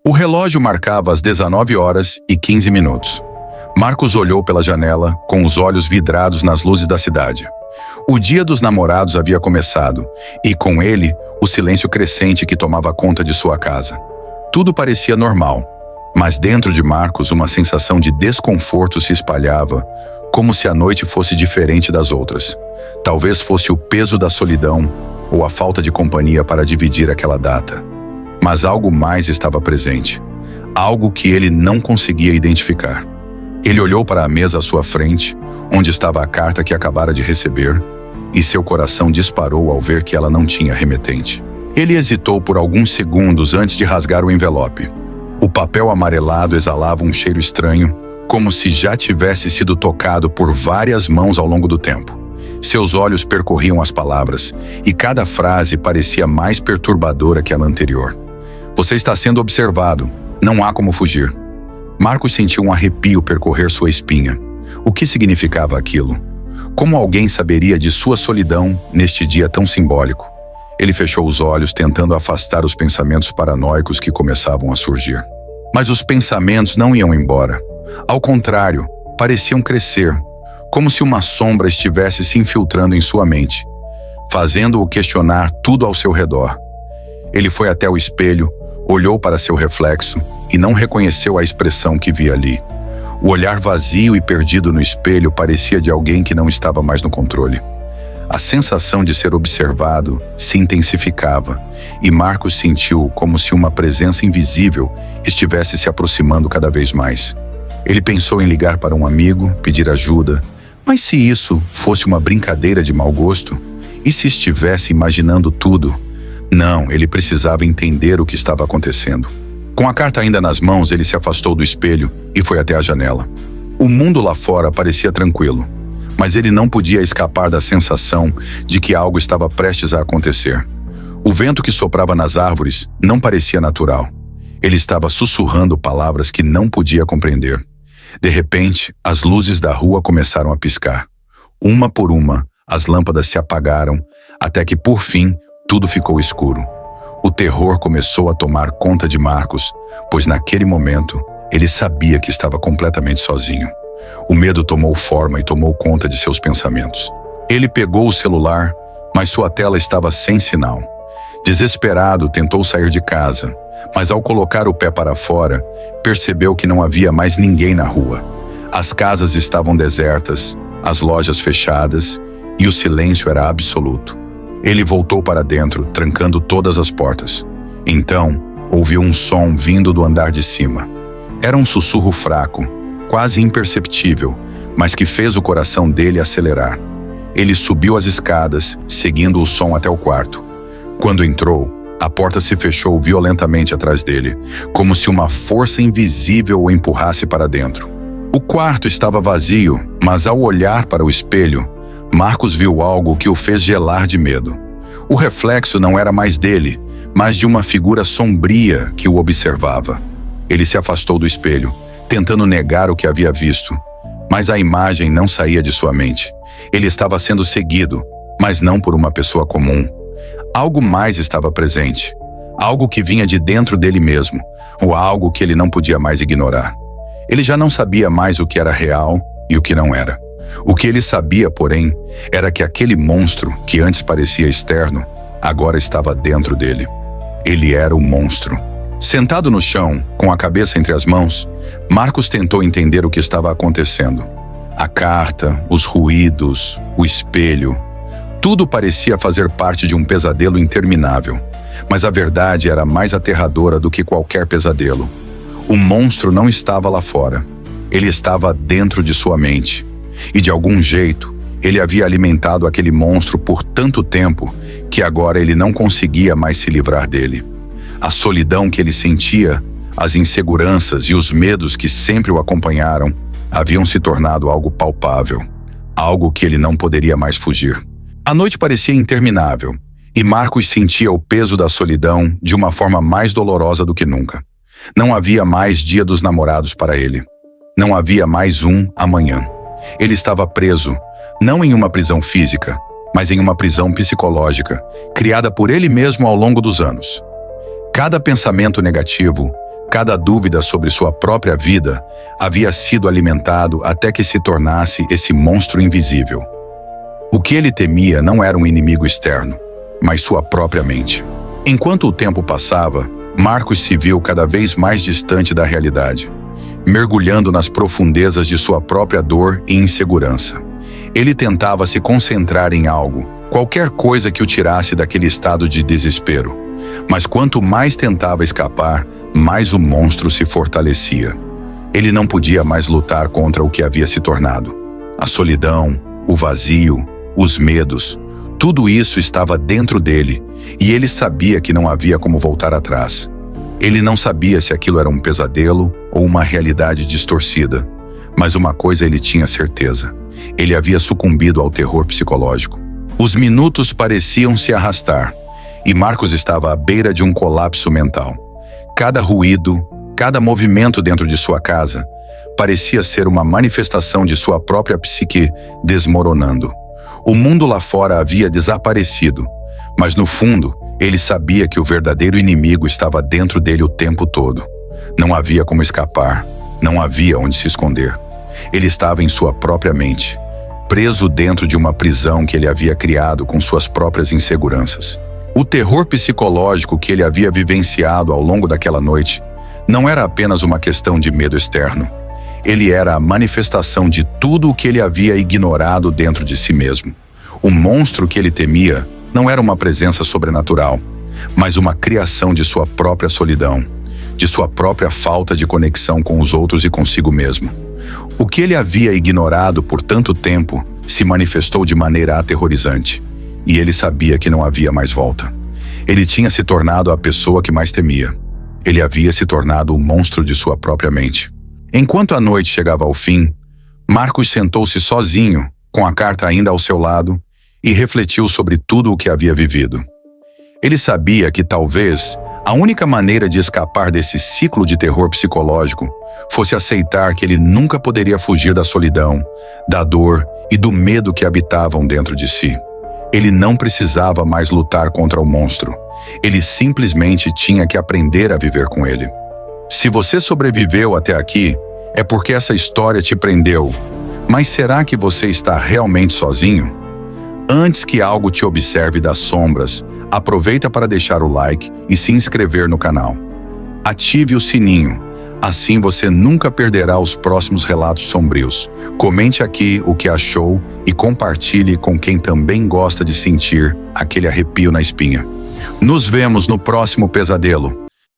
O relógio marcava as 19h15. Marcos olhou pela janela, com os olhos vidrados nas luzes da cidade. O dia dos namorados havia começado, e com ele, o silêncio crescente que tomava conta de sua casa. Tudo parecia normal, mas dentro de Marcos uma sensação de desconforto se espalhava, como se a noite fosse diferente das outras. Talvez fosse o peso da solidão ou a falta de companhia para dividir aquela data. Mas algo mais estava presente, algo que ele não conseguia identificar. Ele olhou para a mesa à sua frente, onde estava a carta que acabara de receber, e seu coração disparou ao ver que ela não tinha remetente. Ele hesitou por alguns segundos antes de rasgar o envelope. O papel amarelado exalava um cheiro estranho, como se já tivesse sido tocado por várias mãos ao longo do tempo. Seus olhos percorriam as palavras, e cada frase parecia mais perturbadora que a anterior. Você está sendo observado, não há como fugir. Marcos sentiu um arrepio percorrer sua espinha. O que significava aquilo? Como alguém saberia de sua solidão neste dia tão simbólico? Ele fechou os olhos, tentando afastar os pensamentos paranoicos que começavam a surgir. Mas os pensamentos não iam embora. Ao contrário, pareciam crescer, como se uma sombra estivesse se infiltrando em sua mente, fazendo-o questionar tudo ao seu redor. Ele foi até o espelho, olhou para seu reflexo e não reconheceu a expressão que via ali. O olhar vazio e perdido no espelho parecia de alguém que não estava mais no controle. A sensação de ser observado se intensificava, e Marcos sentiu como se uma presença invisível estivesse se aproximando cada vez mais. Ele pensou em ligar para um amigo, pedir ajuda, mas se isso fosse uma brincadeira de mau gosto? E se estivesse imaginando tudo? Não, ele precisava entender o que estava acontecendo. Com a carta ainda nas mãos, ele se afastou do espelho e foi até a janela. O mundo lá fora parecia tranquilo, mas ele não podia escapar da sensação de que algo estava prestes a acontecer. O vento que soprava nas árvores não parecia natural. Ele estava sussurrando palavras que não podia compreender. De repente, as luzes da rua começaram a piscar. Uma por uma, as lâmpadas se apagaram, até que, por fim, tudo ficou escuro. O terror começou a tomar conta de Marcos, pois naquele momento, ele sabia que estava completamente sozinho. O medo tomou forma e tomou conta de seus pensamentos. Ele pegou o celular, mas sua tela estava sem sinal. Desesperado, tentou sair de casa, mas ao colocar o pé para fora, percebeu que não havia mais ninguém na rua. As casas estavam desertas, as lojas fechadas, e o silêncio era absoluto. Ele voltou para dentro, trancando todas as portas. Então, ouviu um som vindo do andar de cima. Era um sussurro fraco, quase imperceptível, mas que fez o coração dele acelerar. Ele subiu as escadas, seguindo o som até o quarto. Quando entrou, a porta se fechou violentamente atrás dele, como se uma força invisível o empurrasse para dentro. O quarto estava vazio, mas ao olhar para o espelho, Marcos viu algo que o fez gelar de medo. O reflexo não era mais dele, mas de uma figura sombria que o observava. Ele se afastou do espelho, tentando negar o que havia visto, mas a imagem não saía de sua mente. Ele estava sendo seguido, mas não por uma pessoa comum. Algo mais estava presente, algo que vinha de dentro dele mesmo, ou algo que ele não podia mais ignorar. Ele já não sabia mais o que era real e o que não era. O que ele sabia, porém, era que aquele monstro, que antes parecia externo, agora estava dentro dele. Ele era o monstro. Sentado no chão, com a cabeça entre as mãos, Marcos tentou entender o que estava acontecendo. A carta, os ruídos, o espelho, tudo parecia fazer parte de um pesadelo interminável. Mas a verdade era mais aterradora do que qualquer pesadelo. O monstro não estava lá fora. Ele estava dentro de sua mente. E de algum jeito, ele havia alimentado aquele monstro por tanto tempo que agora ele não conseguia mais se livrar dele. A solidão que ele sentia, as inseguranças e os medos que sempre o acompanharam haviam se tornado algo palpável, algo que ele não poderia mais fugir. A noite parecia interminável, e Marcos sentia o peso da solidão de uma forma mais dolorosa do que nunca. Não havia mais dia dos namorados para ele. Não havia mais um amanhã. Ele estava preso, não em uma prisão física, mas em uma prisão psicológica, criada por ele mesmo ao longo dos anos. Cada pensamento negativo, Cada dúvida sobre sua própria vida havia sido alimentado até que se tornasse esse monstro invisível. O que ele temia não era um inimigo externo, mas sua própria mente. Enquanto o tempo passava, Marcos se viu cada vez mais distante da realidade, mergulhando nas profundezas de sua própria dor e insegurança. Ele tentava se concentrar em algo, qualquer coisa que o tirasse daquele estado de desespero. Mas quanto mais tentava escapar, mais o monstro se fortalecia. Ele não podia mais lutar contra o que havia se tornado. A solidão, o vazio, os medos, tudo isso estava dentro dele, e ele sabia que não havia como voltar atrás. Ele não sabia se aquilo era um pesadelo ou uma realidade distorcida, mas uma coisa ele tinha certeza: ele havia sucumbido ao terror psicológico. Os minutos pareciam se arrastar, e Marcos estava à beira de um colapso mental. Cada ruído, cada movimento dentro de sua casa parecia ser uma manifestação de sua própria psique desmoronando. O mundo lá fora havia desaparecido, mas no fundo, ele sabia que o verdadeiro inimigo estava dentro dele o tempo todo. Não havia como escapar, não havia onde se esconder. Ele estava em sua própria mente, preso dentro de uma prisão que ele havia criado com suas próprias inseguranças. O terror psicológico que ele havia vivenciado ao longo daquela noite não era apenas uma questão de medo externo. Ele era a manifestação de tudo o que ele havia ignorado dentro de si mesmo. O monstro que ele temia não era uma presença sobrenatural, mas uma criação de sua própria solidão, de sua própria falta de conexão com os outros e consigo mesmo. O que ele havia ignorado por tanto tempo se manifestou de maneira aterrorizante, e ele sabia que não havia mais volta. Ele tinha se tornado a pessoa que mais temia. Ele havia se tornado o monstro de sua própria mente. Enquanto a noite chegava ao fim, Marcos sentou-se sozinho, com a carta ainda ao seu lado, e refletiu sobre tudo o que havia vivido. Ele sabia que talvez a única maneira de escapar desse ciclo de terror psicológico fosse aceitar que ele nunca poderia fugir da solidão, da dor e do medo que habitavam dentro de si. Ele não precisava mais lutar contra o monstro. Ele simplesmente tinha que aprender a viver com ele. Se você sobreviveu até aqui, é porque essa história te prendeu. Mas será que você está realmente sozinho? Antes que algo te observe das sombras, aproveita para deixar o like e se inscrever no canal. Ative o sininho, assim você nunca perderá os próximos relatos sombrios. Comente aqui o que achou e compartilhe com quem também gosta de sentir aquele arrepio na espinha. Nos vemos no próximo pesadelo.